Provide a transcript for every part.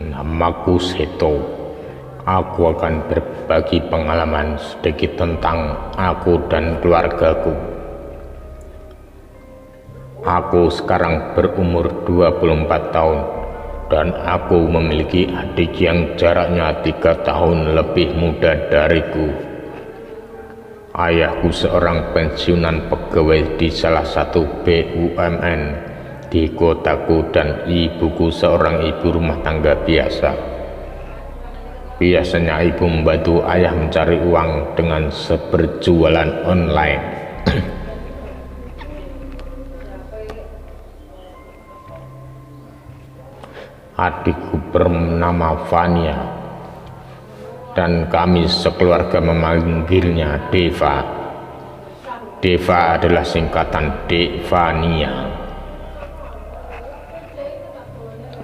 Namaku Seto. Aku akan berbagi pengalaman sedikit tentang aku dan keluargaku. Aku sekarang berumur 24 tahun dan aku memiliki adik yang jaraknya 3 tahun lebih muda dariku. Ayahku seorang pensiunan pegawai di salah satu BUMN di kotaku dan ibuku seorang ibu rumah tangga biasa. Biasanya ibu membantu ayah mencari uang dengan berjualan online. Adikku bernama Vania dan kami sekeluarga memanggilnya Deva. Deva adalah singkatan Devania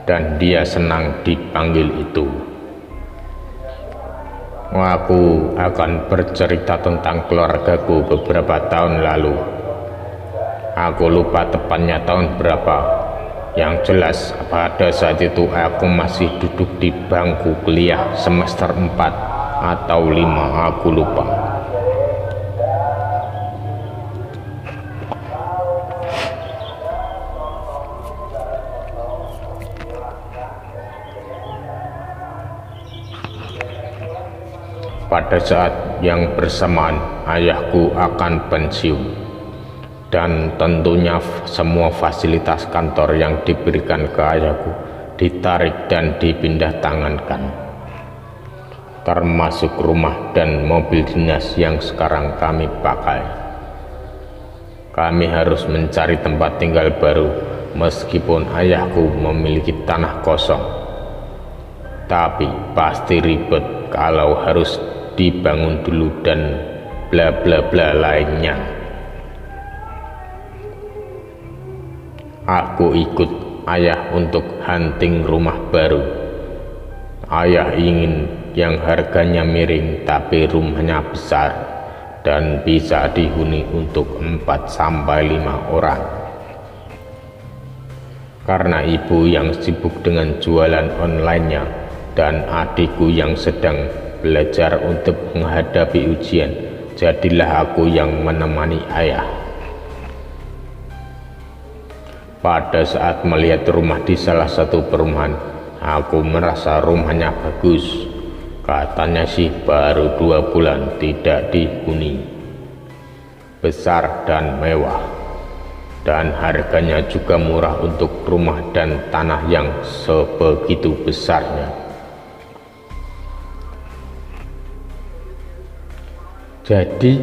dan dia senang dipanggil itu. Aku akan bercerita tentang keluargaku beberapa tahun lalu. Aku lupa tepatnya tahun berapa. Yang jelas pada saat itu aku masih duduk di bangku kuliah semester 4 atau 5, aku lupa. Pada saat yang bersamaan ayahku akan pensiun, dan tentunya semua fasilitas kantor yang diberikan ke ayahku ditarik dan dipindah tangankan, termasuk rumah dan mobil dinas yang sekarang kami pakai. Kami harus mencari tempat tinggal baru meskipun ayahku memiliki tanah kosong, tapi pasti ribet kalau harus dibangun dulu dan bla bla bla lainnya. Aku ikut ayah untuk hunting rumah baru. Ayah ingin yang harganya miring tapi rumahnya besar dan bisa dihuni untuk 4-5 orang. Karena ibu yang sibuk dengan jualan online-nya dan adikku yang sedang belajar untuk menghadapi ujian, jadilah aku yang menemani ayah. Pada saat melihat rumah di salah satu perumahan, aku merasa rumahnya bagus. Katanya sih baru 2 bulan tidak dihuni, besar dan mewah, dan harganya juga murah untuk rumah dan tanah yang sebegitu besarnya. Jadi,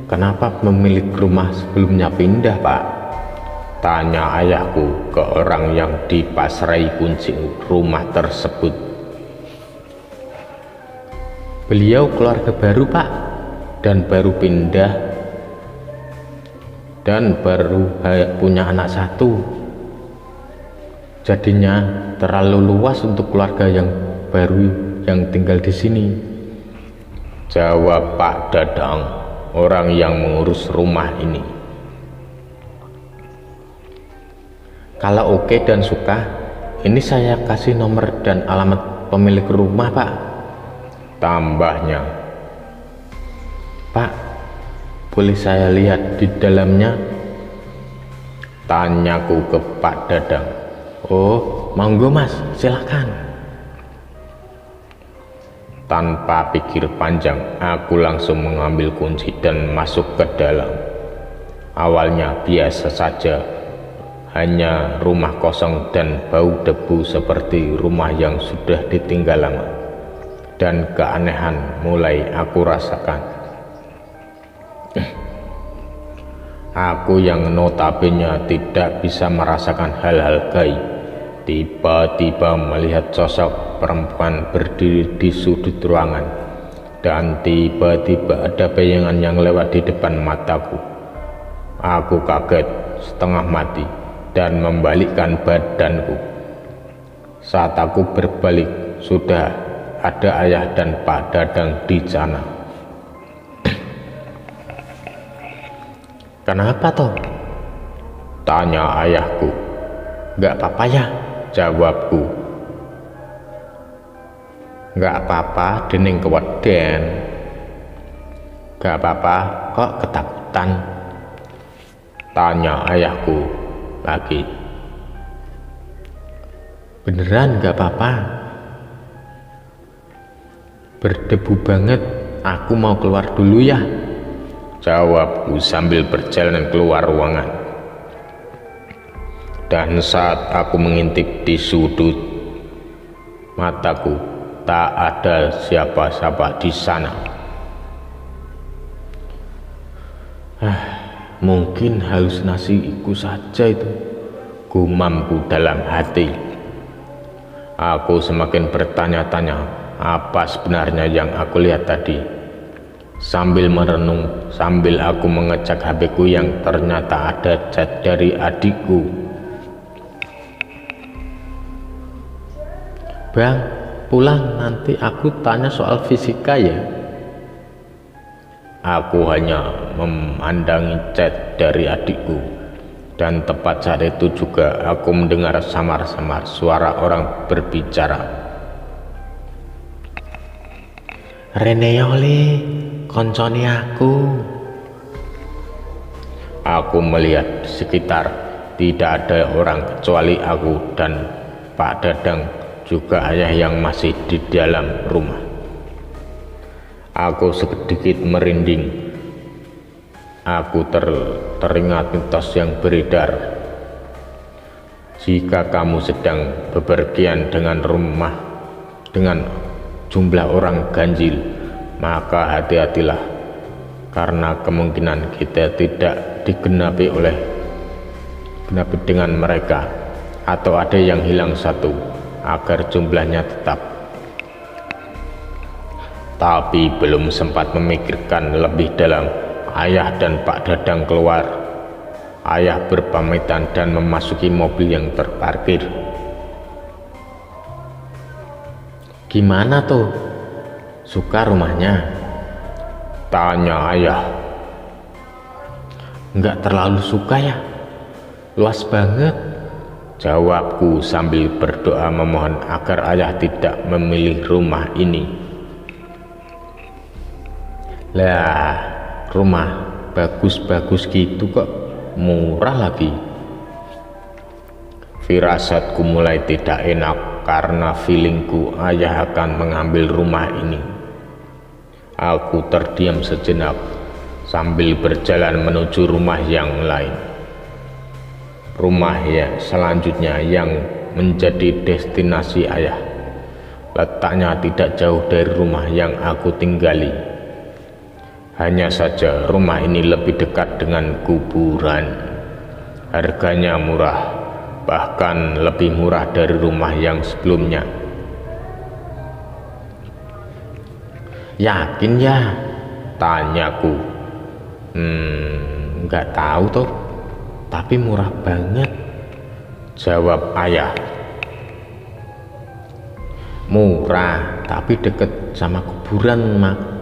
kenapa pemilik rumah sebelumnya pindah, Pak? Tanya ayahku ke orang yang dipasrai kunci rumah tersebut. Beliau keluarga baru, Pak, dan baru pindah dan baru punya anak 1. Jadinya terlalu luas untuk keluarga yang baru yang tinggal di sini, jawab Pak Dadang, orang yang mengurus rumah ini. Kalau oke dan suka, ini saya kasih nomor dan alamat pemilik rumah, Pak, tambahnya. Pak, boleh saya lihat di dalamnya? Tanyaku ke Pak Dadang. Oh, monggo Mas, silakan. Tanpa pikir panjang, aku langsung mengambil kunci dan masuk ke dalam. Awalnya biasa saja, hanya rumah kosong dan bau debu seperti rumah yang sudah ditinggal lama. Dan keanehan mulai aku rasakan. Aku yang notabene tidak bisa merasakan hal-hal gaib, tiba-tiba melihat sosok perempuan berdiri di sudut ruangan, dan tiba-tiba ada bayangan yang lewat di depan mataku. Aku kaget setengah mati dan membalikkan badanku. Saat aku berbalik, sudah ada ayah dan Pak Dadang di sana. Kenapa toh? Tanya ayahku. Gak apa-apa ya, jawabku. Nggak apa-apa dening keweden. Nggak apa-apa kok ketakutan, tanya ayahku lagi. Beneran nggak apa-apa? Berdebu banget, aku mau keluar dulu ya, jawabku sambil berjalan keluar ruangan. Dan saat aku mengintip di sudut mataku, tak ada siapa-siapa di sana. Mungkin halusinasiku saja itu, gumamku dalam hati. Aku semakin bertanya-tanya apa sebenarnya yang aku lihat tadi. Sambil merenung, sambil aku mengecek HP-ku yang ternyata ada chat dari adikku. Bang, pulang nanti aku tanya soal fisika ya. Aku hanya memandangi chat dari adikku, dan tepat saat itu juga aku mendengar samar-samar suara orang berbicara. Rene oli, koncone aku. Aku melihat di sekitar tidak ada orang kecuali aku dan Pak Dadang, juga ayah yang masih di dalam rumah. Aku sedikit merinding. Aku teringat mitos yang beredar. Jika kamu sedang bepergian dengan rumah dengan jumlah orang ganjil, maka hati-hatilah, karena kemungkinan kita tidak digenapi dengan mereka, atau ada yang hilang satu, agar jumlahnya tetap. Tapi belum sempat memikirkan lebih dalam, ayah dan Pak Dadang keluar. Ayah berpamitan dan memasuki mobil yang terparkir. Gimana tuh? Suka rumahnya? Tanya ayah. Enggak terlalu suka ya? Luas banget, jawabku sambil berdoa memohon agar ayah tidak memilih rumah ini. Lah, rumah bagus-bagus gitu kok murah lagi. Firasatku mulai tidak enak karena feelingku ayah akan mengambil rumah ini. Aku terdiam sejenak sambil berjalan menuju rumah yang lain. Rumah ya selanjutnya yang menjadi destinasi ayah. Letaknya tidak jauh dari rumah yang aku tinggali. Hanya saja rumah ini lebih dekat dengan kuburan. Harganya murah, bahkan lebih murah dari rumah yang sebelumnya. Yakin ya? Tanyaku. Nggak tahu toh, tapi murah banget, jawab ayah. Murah, tapi deket sama kuburan, Mak.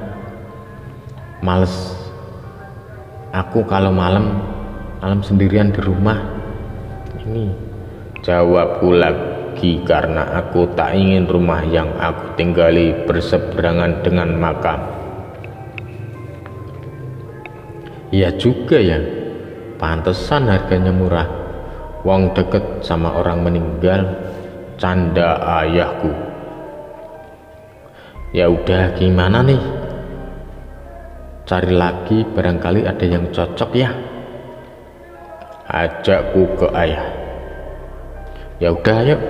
Males aku kalau malam sendirian di rumah ini, jawabku lagi, karena aku tak ingin rumah yang aku tinggali berseberangan dengan makam. Iya juga ya, pantesan harganya murah, wong deket sama orang meninggal, canda ayahku. Ya udah, gimana nih? Cari lagi, barangkali ada yang cocok ya, ajakku ke ayah. Ya udah, yuk.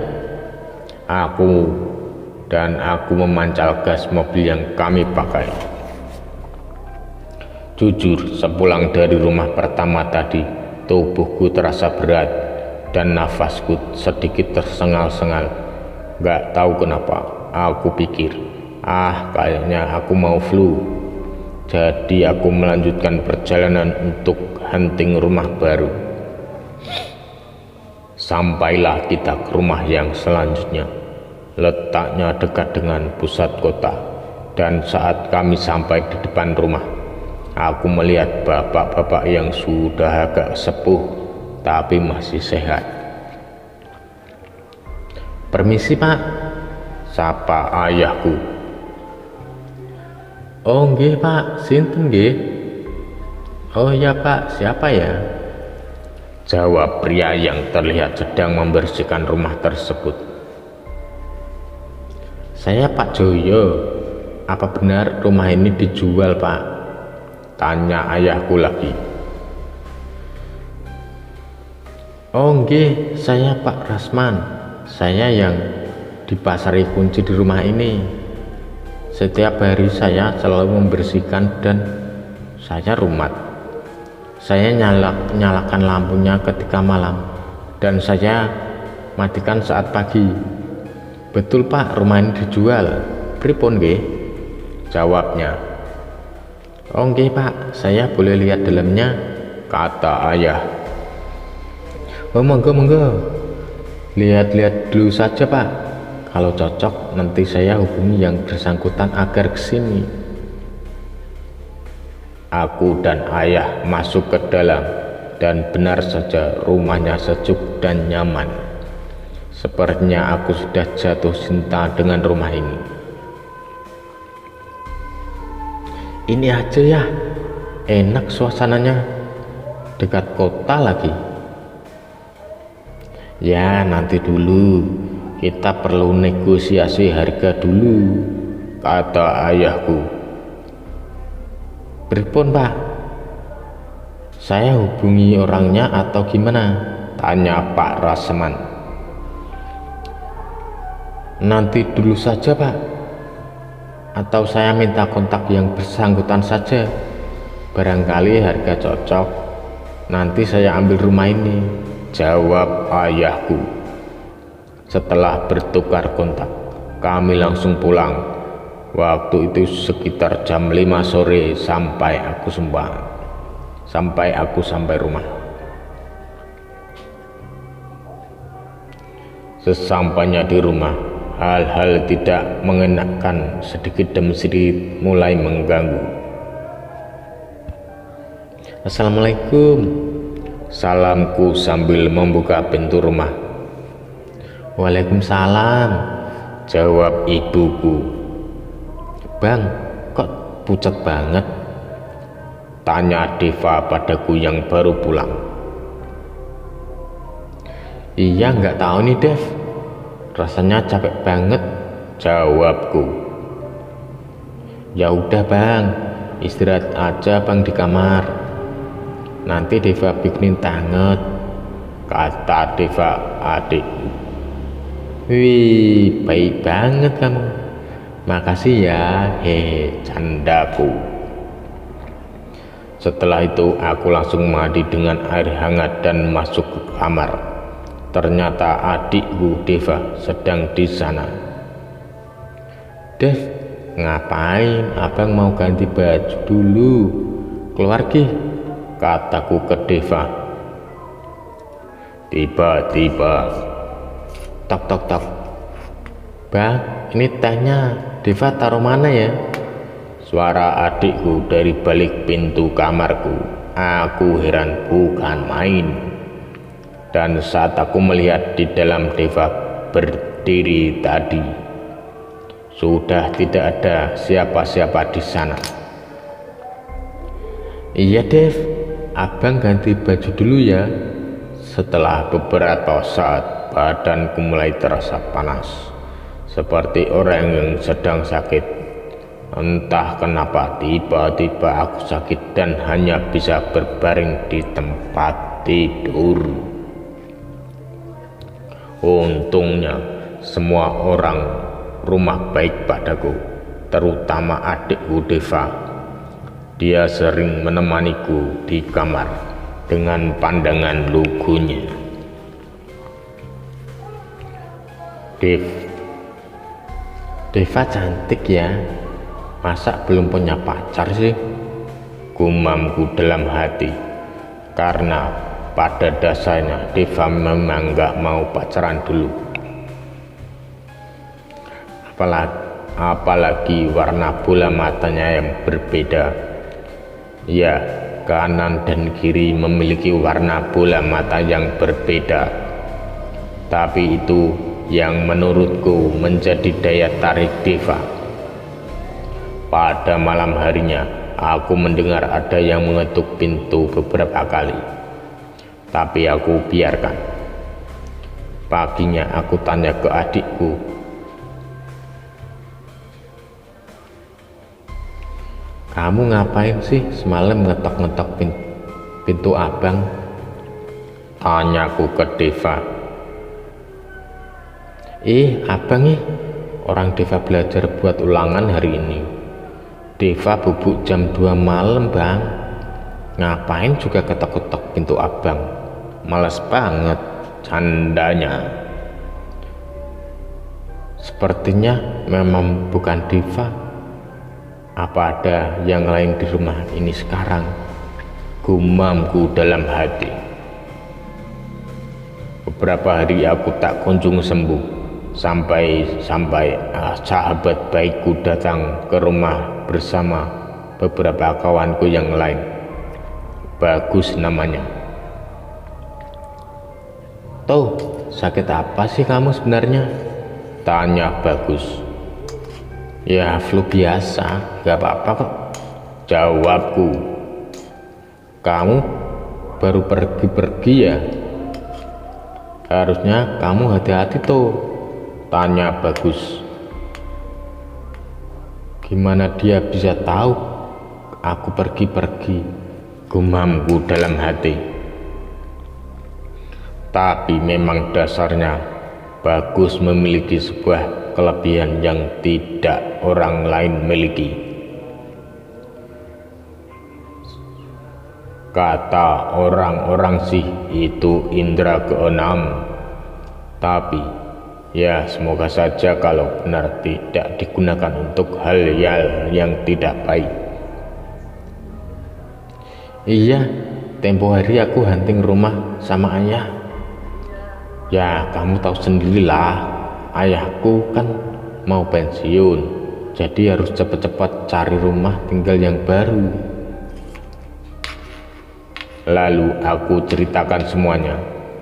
Aku memancal gas mobil yang kami pakai. Jujur, sepulang dari rumah pertama tadi, tubuhku terasa berat dan nafasku sedikit tersengal-sengal. Gak tahu kenapa, aku pikir, kayaknya aku mau flu. Jadi aku melanjutkan perjalanan untuk hunting rumah baru. Sampailah kita ke rumah yang selanjutnya. Letaknya dekat dengan pusat kota. Dan saat kami sampai di depan rumah, aku melihat bapak-bapak yang sudah agak sepuh tapi masih sehat. Permisi, Pak, sapa ayahku. Oh nggih Pak, sinten nggih? Oh ya Pak, siapa ya? Jawab pria yang terlihat sedang membersihkan rumah tersebut. Saya Pak Joyo. Apa benar rumah ini dijual Pak? Tanya ayahku lagi. Oh nggih, saya Pak Rasman. Saya yang dipasari kunci di rumah ini. Setiap hari saya selalu membersihkan dan saya rumat. Saya nyalakan lampunya ketika malam dan saya matikan saat pagi. Betul Pak, rumah ini dijual. Pripun nggih? Jawabnya. Oh nggih Pak, saya boleh lihat dalamnya? Kata ayah. Oh monggo monggo. Lihat-lihat dulu saja Pak. Kalau cocok nanti saya hubungi yang bersangkutan agar kesini. Aku dan ayah masuk ke dalam dan benar saja rumahnya sejuk dan nyaman. Sepertinya aku sudah jatuh cinta dengan rumah ini. Ini aja ya, enak suasananya, dekat kota lagi. Ya nanti dulu, kita perlu negosiasi harga dulu, kata ayahku. Pripun Pak? Saya hubungi orangnya atau gimana? Tanya Pak Rasman. Nanti dulu saja Pak, atau saya minta kontak yang bersangkutan saja. Barangkali harga cocok, nanti saya ambil rumah ini, jawab ayahku. Setelah bertukar kontak, kami langsung pulang. Waktu itu sekitar jam 5 sore sampai aku sampai rumah. Sesampainya di rumah, hal-hal tidak mengenakan sedikit demi sedikit mulai mengganggu. Assalamualaikum, salamku sambil membuka pintu rumah. Waalaikumsalam, jawab ibuku. Bang, kok pucat banget? Tanya Deva padaku yang baru pulang. Iya nggak tahu nih Dev, rasanya capek banget, jawabku. Ya udah Bang, istirahat aja Bang di kamar. Nanti Deva bikinin tanget, kata Deva adikku. Wih, baik banget kamu. Makasih ya, hehe, candaku. Setelah itu aku langsung mandi dengan air hangat dan masuk ke kamar. Ternyata adikku Deva sedang di sana. Dev, ngapain? Abang mau ganti baju dulu. Keluar gih, kataku ke Deva. Tiba-tiba, tok tok tok. Bang, ini tehnya. Deva taruh mana ya? Suara adikku dari balik pintu kamarku. Aku heran bukan main. Dan saat aku melihat di dalam Deva berdiri tadi, sudah tidak ada siapa-siapa di sana. Iya Dev, abang ganti baju dulu ya. Setelah beberapa saat, badanku mulai terasa panas, seperti orang yang sedang sakit. Entah kenapa tiba-tiba aku sakit dan hanya bisa berbaring di tempat tidur. Untungnya semua orang rumah baik padaku, terutama adikku Deva. Dia sering menemaniku di kamar dengan pandangan lugunya. Deva cantik ya, masa belum punya pacar sih? Gumamku dalam hati, karena pada dasarnya Deva memang gak mau pacaran dulu. Apalagi warna bola matanya yang berbeda. Ya, kanan dan kiri memiliki warna bola mata yang berbeda. Tapi itu yang menurutku menjadi daya tarik Deva. Pada malam harinya, aku mendengar ada yang mengetuk pintu beberapa kali, tapi aku biarkan. Paginya aku tanya ke adikku, "Kamu ngapain sih semalam ngetok-ngetok pintu abang?" Tanyaku ke Deva. Abang orang Deva belajar buat ulangan hari ini. Deva bubuk jam 2 malam bang. Ngapain juga ketok-ketok pintu abang? Males banget, candanya. Sepertinya memang bukan Deva. Apa ada yang lain di rumah ini sekarang? Gumamku dalam hati. Beberapa hari aku tak kunjung sembuh. Sampai sahabat baikku datang ke rumah bersama beberapa kawanku yang lain. Bagus namanya. "Toh, sakit apa sih kamu sebenarnya?" tanya Bagus. "Ya flu biasa, gak apa-apa kok," jawabku. "Kamu baru pergi-pergi ya? Harusnya kamu hati-hati tuh," tanya Bagus. "Gimana dia bisa tahu aku pergi-pergi?" gumamku dalam hati. Tapi memang dasarnya Bagus memiliki sebuah kelebihan yang tidak orang lain miliki. Kata orang-orang sih itu indera keenam, tapi ya semoga saja kalau benar tidak digunakan untuk hal-hal yang tidak baik. "Iya, tempo hari aku hunting rumah sama ayah." "Ya kamu tahu sendirilah, ayahku kan mau pensiun, jadi harus cepat-cepat cari rumah tinggal yang baru." Lalu aku ceritakan semuanya,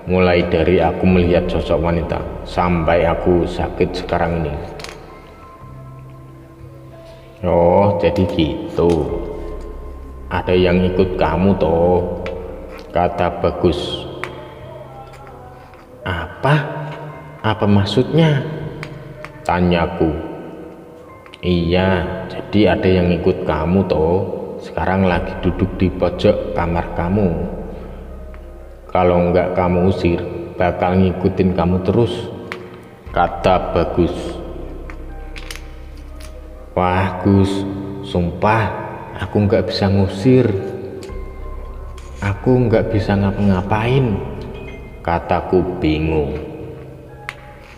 mulai dari aku melihat sosok wanita sampai aku sakit sekarang ini. "Oh jadi gitu, ada yang ikut kamu toh," kata Bagus. Apa maksudnya?" tanyaku. "Iya, jadi ada yang ikut kamu toh. Sekarang lagi duduk di pojok kamar kamu. Kalau enggak kamu usir, bakal ngikutin kamu terus," kata Bagus. "Wah Gus, sumpah aku enggak bisa ngusir. Aku enggak bisa ngapa-ngapain," kataku bingung.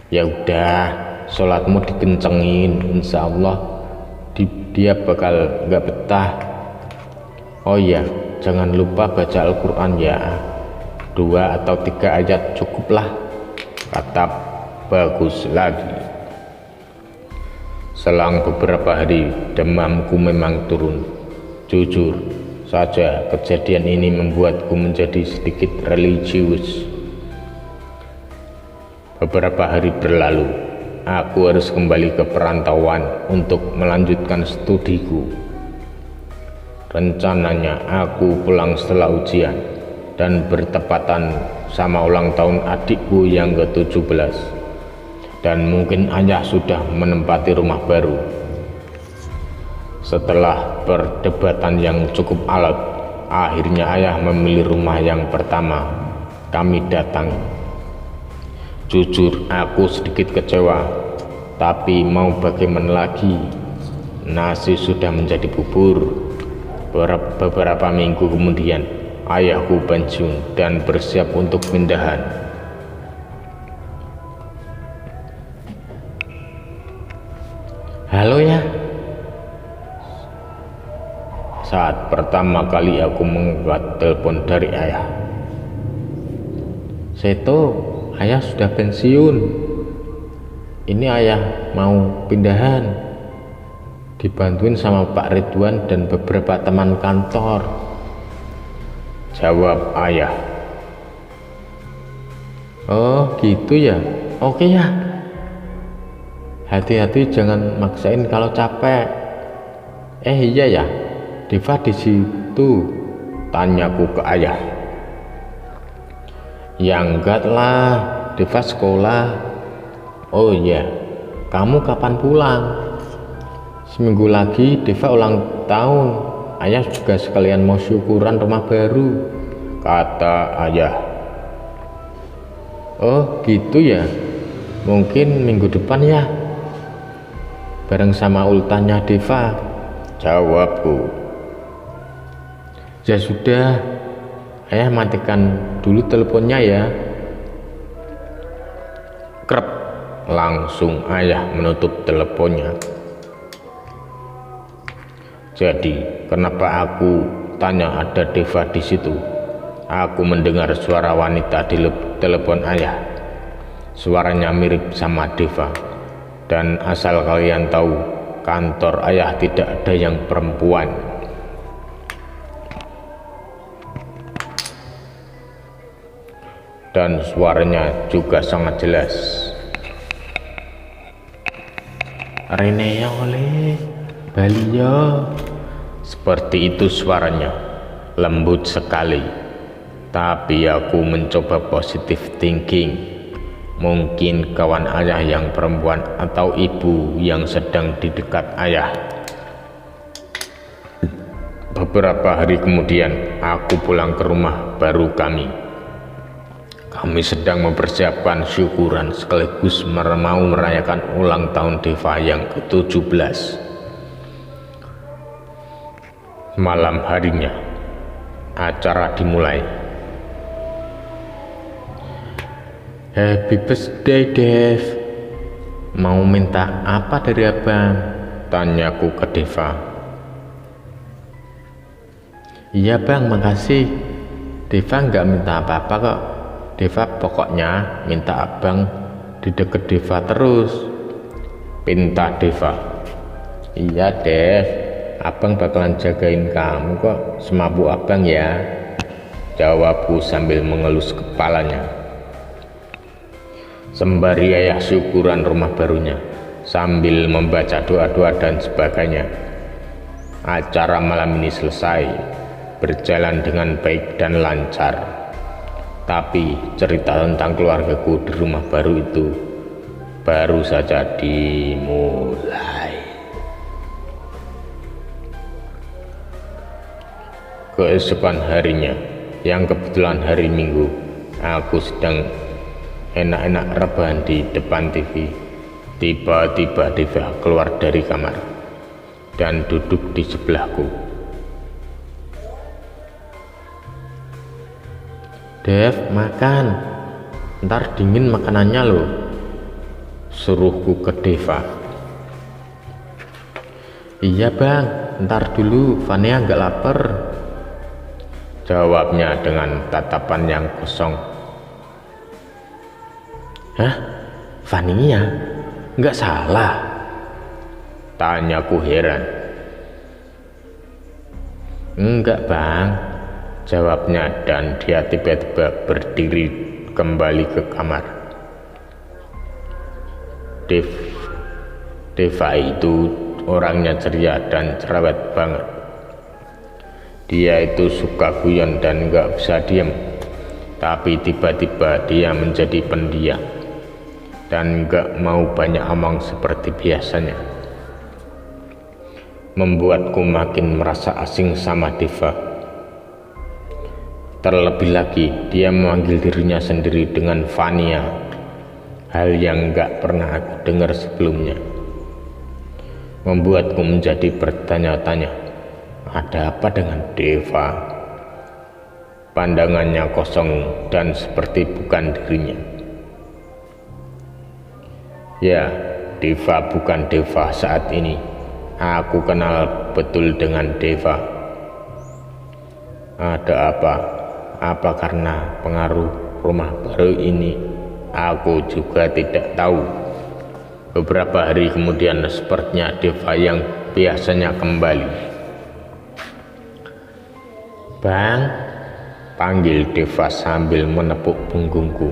"Ya udah, sholatmu dikencengin, insya Allah dia bakal enggak betah. Oh iya, jangan lupa baca Al-Quran ya, 2 atau 3 ayat cukuplah," kata Bagus lagi. Selang beberapa hari, demamku memang turun. Jujur saja, kejadian ini membuatku menjadi sedikit religius. Beberapa hari berlalu, aku harus kembali ke perantauan untuk melanjutkan studiku. Rencananya aku pulang setelah ujian dan bertepatan sama ulang tahun adikku yang ke-17, dan mungkin ayah sudah menempati rumah baru. Setelah perdebatan yang cukup alot, akhirnya ayah memilih rumah yang pertama kami datangi. Jujur aku sedikit kecewa, tapi mau bagaimana lagi, nasi sudah menjadi bubur. Beberapa minggu kemudian ayahku pensiun dan bersiap untuk pindahan. "Halo ya," saat pertama kali aku mengangkat telepon dari ayah. "Seto, ayah sudah pensiun. Ini ayah mau pindahan. Dibantuin sama Pak Ridwan dan beberapa teman kantor," jawab ayah. "Oh gitu ya, oke ya. Hati-hati jangan maksain kalau capek. Iya ya, Deva di situ, tanyaku ke ayah. Ya enggak lah, Deva sekolah. Oh iya, kamu kapan pulang? Seminggu lagi Deva ulang tahun. Ayah juga sekalian mau syukuran rumah baru, kata ayah. Oh gitu ya, mungkin minggu depan ya, bareng sama ultannya Deva, jawabku. Ya sudah, ayah matikan dulu teleponnya ya. Krep, langsung ayah menutup teleponnya. Jadi kenapa aku tanya ada Deva di situ? Aku mendengar suara wanita di telepon ayah. Suaranya mirip sama Deva. Dan asal kalian tahu, kantor ayah tidak ada yang perempuan. Dan suaranya juga sangat jelas. Rene oleh Balio. Seperti itu suaranya, lembut sekali. Tapi aku mencoba positive thinking. Mungkin kawan ayah yang perempuan atau ibu yang sedang di dekat ayah. Beberapa hari kemudian aku pulang ke rumah baru kami. Kami sedang mempersiapkan syukuran sekaligus mau merayakan ulang tahun Deva yang ke-17. Malam harinya, acara dimulai. Happy birthday Dev. Mau minta apa dari abang? Tanyaku ke Deva. Iya bang, makasih. Deva nggak minta apa-apa kok. Deva pokoknya minta abang di deket Deva terus, pinta Deva. Iya Dev, abang bakalan jagain kamu kok, semabuk abang ya, jawabku sambil mengelus kepalanya. Sembari ayah syukuran rumah barunya sambil membaca doa-doa dan sebagainya. Acara malam ini selesai, berjalan dengan baik dan lancar. Tapi cerita tentang keluargaku di rumah baru itu baru saja dimulai. Keesokan harinya, yang kebetulan hari Minggu, aku sedang enak-enak rebahan di depan TV. Tiba-tiba Deva keluar dari kamar dan duduk di sebelahku. Dev, makan, ntar dingin makanannya loh, suruhku ke Deva. Iya bang, ntar dulu, Vania nggak lapar, jawabnya dengan tatapan yang kosong. Hah? Vania? Nggak salah? Tanyaku heran. Enggak bang, jawabnya, dan dia tiba-tiba berdiri kembali ke kamar. Deva itu orangnya ceria dan cerewet banget. Dia itu suka guyon dan nggak bisa diam. Tapi tiba-tiba dia menjadi pendiam dan gak mau banyak omong seperti biasanya. Membuatku makin merasa asing sama Deva. Terlebih lagi dia memanggil dirinya sendiri dengan Vania, hal yang gak pernah aku dengar sebelumnya. Membuatku menjadi bertanya-tanya, ada apa dengan Deva? Pandangannya kosong dan seperti bukan dirinya. Ya, Deva bukan Deva saat ini. Aku kenal betul dengan Deva. Ada apa? Apa karena pengaruh rumah baru ini? Aku juga tidak tahu. Beberapa hari kemudian sepertinya Deva yang biasanya kembali. Bang, panggil Deva sambil menepuk punggungku.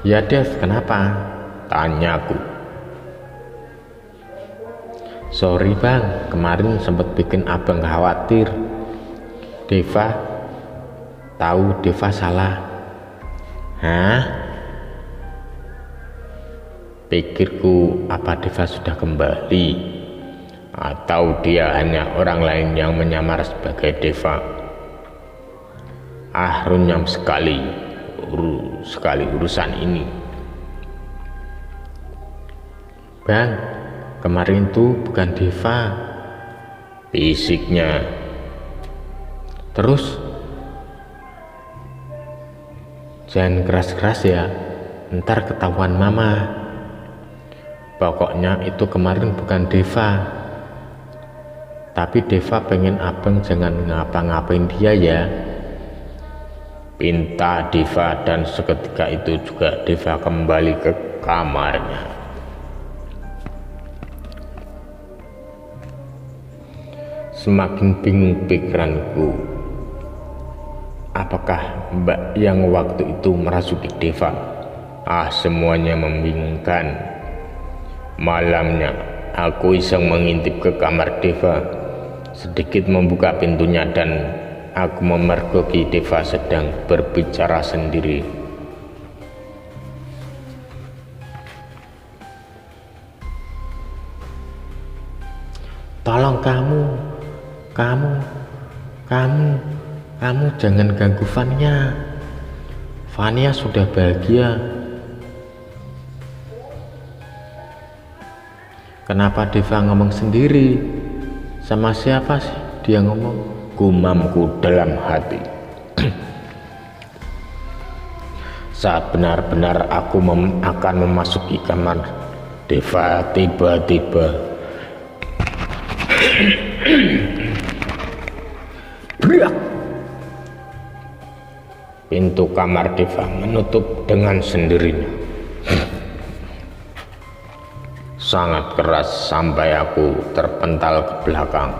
Ya Dev, kenapa? Tanyaku. Sorry bang, kemarin sempat bikin abang khawatir. Deva tahu Deva salah. Hah? Pikirku apa Deva sudah kembali, atau dia hanya orang lain yang menyamar sebagai Deva. Runyam sekali urusan ini. Bang, kemarin itu bukan Deva, fisiknya. Terus jangan keras-keras ya, ntar ketahuan mama. Pokoknya itu kemarin bukan Deva, tapi Deva pengen abang jangan ngapa-ngapain dia ya. Pinta Deva, dan seketika itu juga Deva kembali ke kamarnya. Semakin bingung pikiranku. Apakah Mbak yang waktu itu merasuki Deva? Semuanya membingungkan. Malamnya aku iseng mengintip ke kamar Deva, sedikit membuka pintunya, dan aku memergoki Deva sedang berbicara sendiri. Tolong kamu jangan ganggu Vania. Vania sudah bahagia. Kenapa Deva ngomong sendiri? Sama siapa sih dia ngomong? Gumamku dalam hati. Saat benar-benar aku akan memasuki kamar Deva, tiba-tiba berak. Pintu kamar Deva menutup dengan sendirinya. Sangat keras sampai aku terpental ke belakang.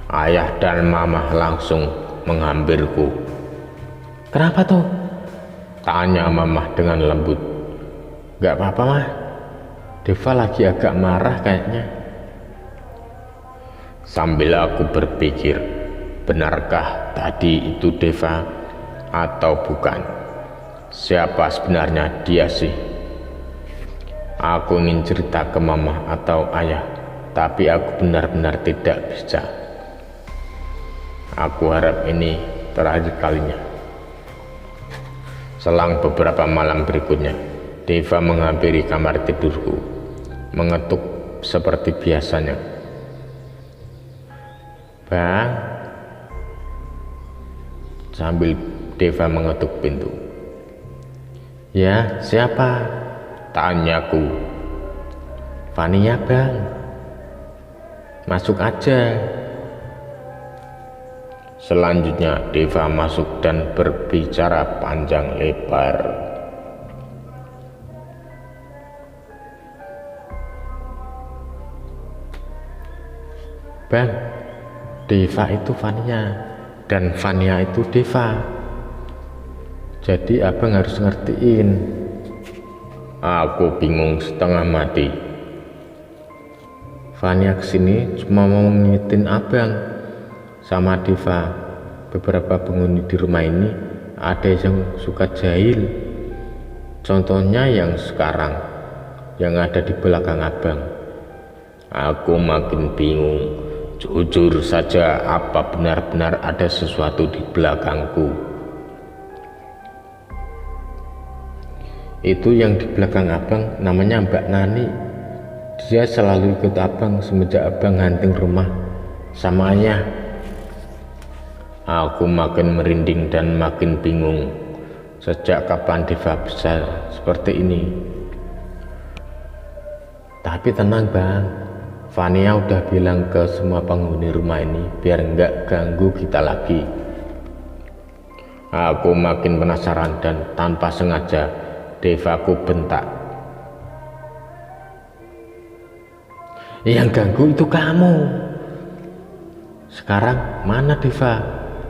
Ayah dan mama langsung menghampirku. Kenapa tuh? Tanya mama dengan lembut. Gak apa-apa mah, Deva lagi agak marah kayaknya. Sambil aku berpikir, benarkah tadi itu Deva atau bukan? Siapa sebenarnya dia sih? Aku ingin cerita ke mama atau ayah, tapi aku benar-benar tidak bisa. Aku harap ini terakhir kalinya. Selang beberapa malam berikutnya, Deva menghampiri kamar tidurku, mengetuk seperti biasanya. Bang, sambil Deva mengetuk pintu. Ya, siapa? Tanyaku. Vania bang, masuk aja. Selanjutnya Deva masuk dan berbicara panjang lebar. Bang, Deva itu Vania, dan Vania itu Deva. Jadi abang harus ngertiin. Aku bingung setengah mati. Vania kesini cuma mau ngingetin abang sama Deva. Beberapa penghuni di rumah ini ada yang suka jahil. Contohnya yang sekarang, yang ada di belakang abang. Aku makin bingung. Jujur saja, apa benar-benar ada sesuatu di belakangku? Itu yang di belakang abang namanya Mbak Nani. Dia selalu ikut abang semenjak abang hunting rumah sama ayah. Aku makin merinding dan makin bingung. Sejak kapan Deva bisa seperti ini? Tapi tenang bang, Vania udah bilang ke semua penghuni rumah ini biar nggak ganggu kita lagi. Aku makin penasaran dan tanpa sengaja Devaku bentak. Yang ganggu itu kamu. Sekarang mana Deva?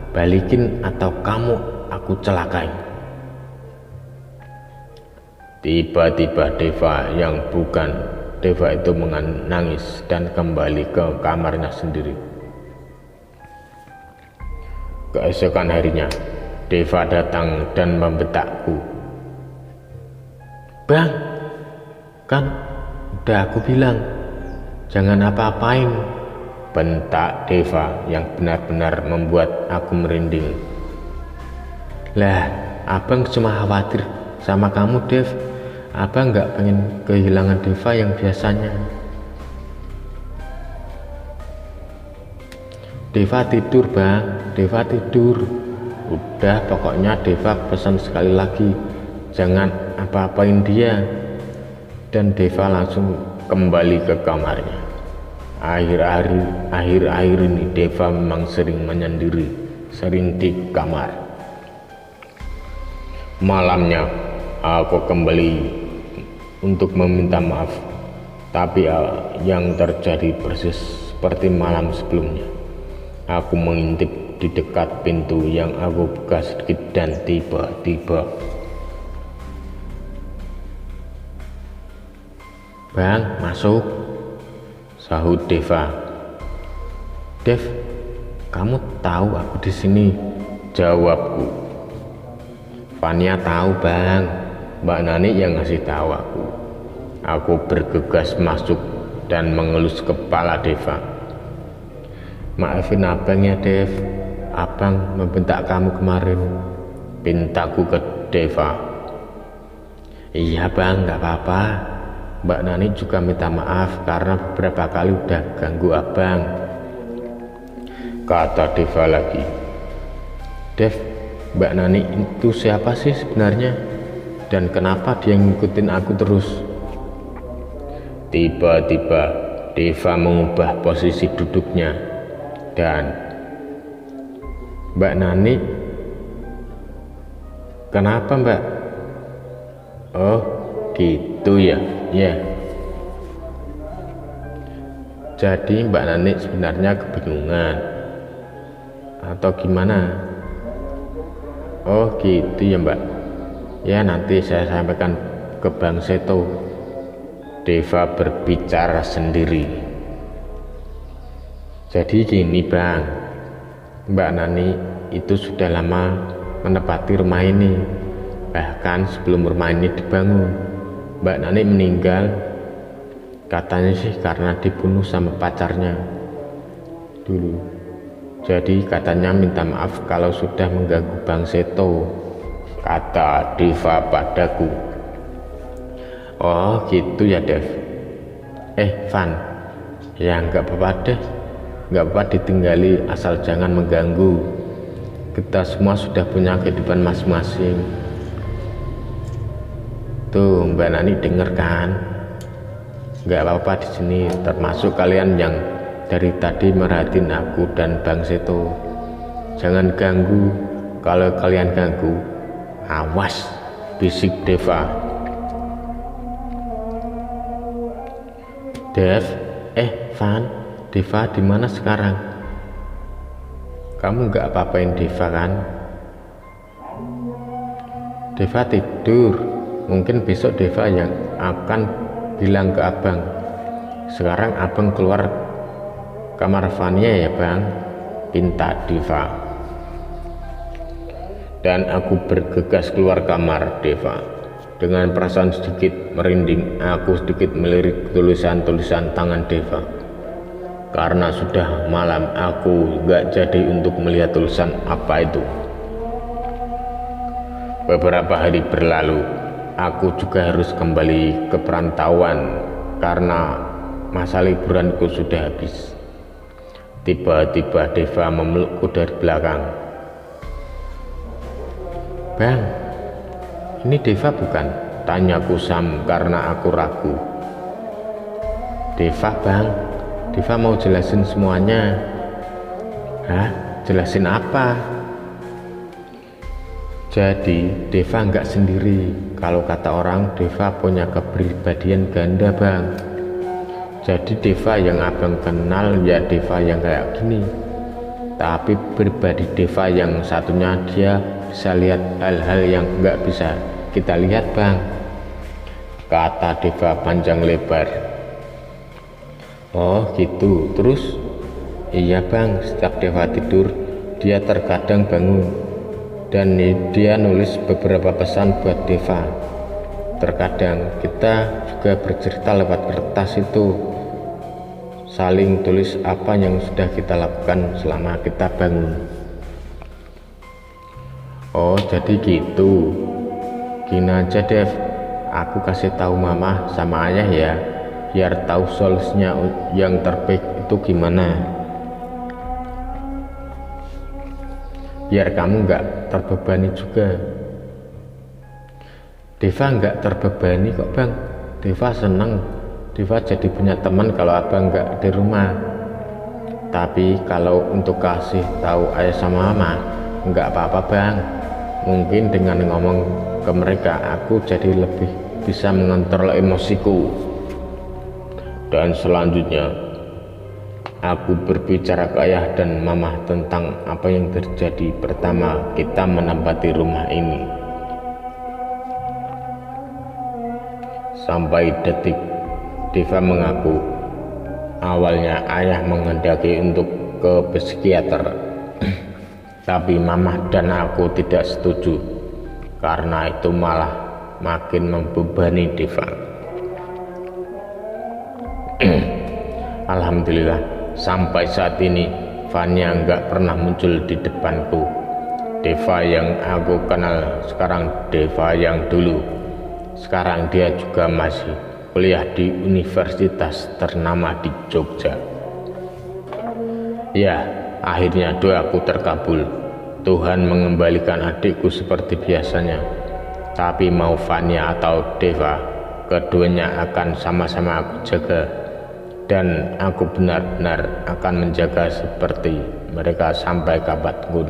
Balikin atau kamu aku celakai. Tiba-tiba Deva yang bukan Deva itu menangis dan kembali ke kamarnya sendiri. Keesokan harinya, Deva datang dan membentakku. "Bang, kan udah aku bilang jangan apa-apain," bentak Deva yang benar-benar membuat aku merinding. "Lah, abang cuma khawatir sama kamu, Dev. Abang nggak pengen kehilangan Deva yang biasanya." "Deva tidur bang, Deva tidur." "Udah, pokoknya Deva pesan sekali lagi jangan apa-apain dia." Dan Deva langsung kembali ke kamarnya. Akhir-akhir ini Deva memang sering menyendiri, sering di kamar. Malamnya aku kembali untuk meminta maaf, tapi yang terjadi persis seperti malam sebelumnya. Aku mengintip di dekat pintu yang aku buka sedikit dan tiba-tiba, "Bang, masuk," sahut Deva. "Dev, kamu tahu aku di sini?" jawabku. "Fania tahu bang, Mbak Nani yang ngasih tahu aku." Aku bergegas masuk dan mengelus kepala Deva. "Maafin abang ya Dev, abang membentak kamu kemarin," pintaku ke Deva. "Iya bang, gak apa-apa. Mbak Nani juga minta maaf karena beberapa kali udah ganggu abang," kata Deva lagi. "Dev, Mbak Nani itu siapa sih sebenarnya? Dan kenapa dia ngikutin aku terus?" Tiba-tiba Deva mengubah posisi duduknya dan, "Mbak Nani, kenapa Mbak?" "Oh gitu ya, ya. Jadi Mbak Nani sebenarnya kebingungan atau gimana?" "Oh gitu ya Mbak. Ya nanti saya sampaikan ke Bang Seto." Deva berbicara sendiri. "Jadi gini bang, Mbak Nani itu sudah lama menempati rumah ini. Bahkan sebelum rumah ini dibangun, Mbak Nani meninggal. Katanya sih karena dibunuh sama pacarnya dulu. Jadi katanya minta maaf kalau sudah mengganggu Bang Seto," kata Deva padaku. "Oh gitu ya Dev. Van, ya nggak apa-apa deh, nggak apa-apa ditinggali asal jangan mengganggu. Kita semua sudah punya kehidupan masing-masing. Tuh Mbak Nani denger kan? Nggak apa-apa di sini, termasuk kalian yang dari tadi merhatiin aku dan Bang Seto. Jangan ganggu, kalau kalian ganggu, awas," bisik Deva. "Dev, Van, Deva di mana sekarang? Kamu nggak apa-apain Deva kan?" "Deva tidur. Mungkin besok Deva yang akan bilang ke abang. Sekarang abang keluar kamar Fania ya bang," pinta Deva. Dan aku bergegas keluar kamar Deva. Dengan perasaan sedikit merinding, aku sedikit melirik tulisan-tulisan tangan Deva. Karena sudah malam, aku gak jadi untuk melihat tulisan apa itu. Beberapa hari berlalu, aku juga harus kembali ke perantauan karena masa liburanku sudah habis. Tiba-tiba Deva memelukku dari belakang. "Bang, ini Deva bukan?" tanyaku Sam karena aku ragu. "Deva bang, Deva mau jelasin semuanya." "Hah? Jelasin apa?" "Jadi Deva nggak sendiri. Kalau kata orang, Deva punya kepribadian ganda bang. Jadi Deva yang abang kenal ya Deva yang kayak gini. Tapi pribadi Deva yang satunya dia bisa lihat hal-hal yang nggak bisa kita lihat bang," kata Deva panjang lebar. Oh gitu, terus? Iya bang, setiap Deva tidur, dia terkadang bangun dan dia nulis beberapa pesan buat Deva. Terkadang kita juga bercerita lewat kertas itu, saling tulis apa yang sudah kita lakukan selama kita bangun. Oh jadi gitu. Gini aja Dev, aku kasih tahu mama sama ayah ya, biar tahu solusinya yang terbaik itu gimana. Biar kamu nggak terbebani juga. Deva nggak terbebani kok bang, Deva seneng. Deva jadi punya teman kalau abang nggak di rumah. Tapi kalau untuk kasih tahu ayah sama mama, nggak apa-apa bang. Mungkin dengan ngomong ke mereka, aku jadi lebih bisa mengontrol emosiku. Dan selanjutnya, aku berbicara ke ayah dan mama tentang apa yang terjadi pertama kita menempati rumah ini. Sampai detik Deva mengaku awalnya ayah menghendaki untuk ke psikiater, tapi mama dan aku tidak setuju karena itu malah makin membebani Deva. Alhamdulillah, sampai saat ini Vanya nggak pernah muncul di depanku. Deva yang aku kenal sekarang Deva yang dulu. Sekarang dia juga masih kuliah di universitas ternama di Jogja. Ya, akhirnya doaku terkabul. Tuhan mengembalikan adikku seperti biasanya. Tapi mau Vanya atau Deva, keduanya akan sama-sama aku jaga. Dan aku benar-benar akan menjaga seperti mereka sampai kapanpun.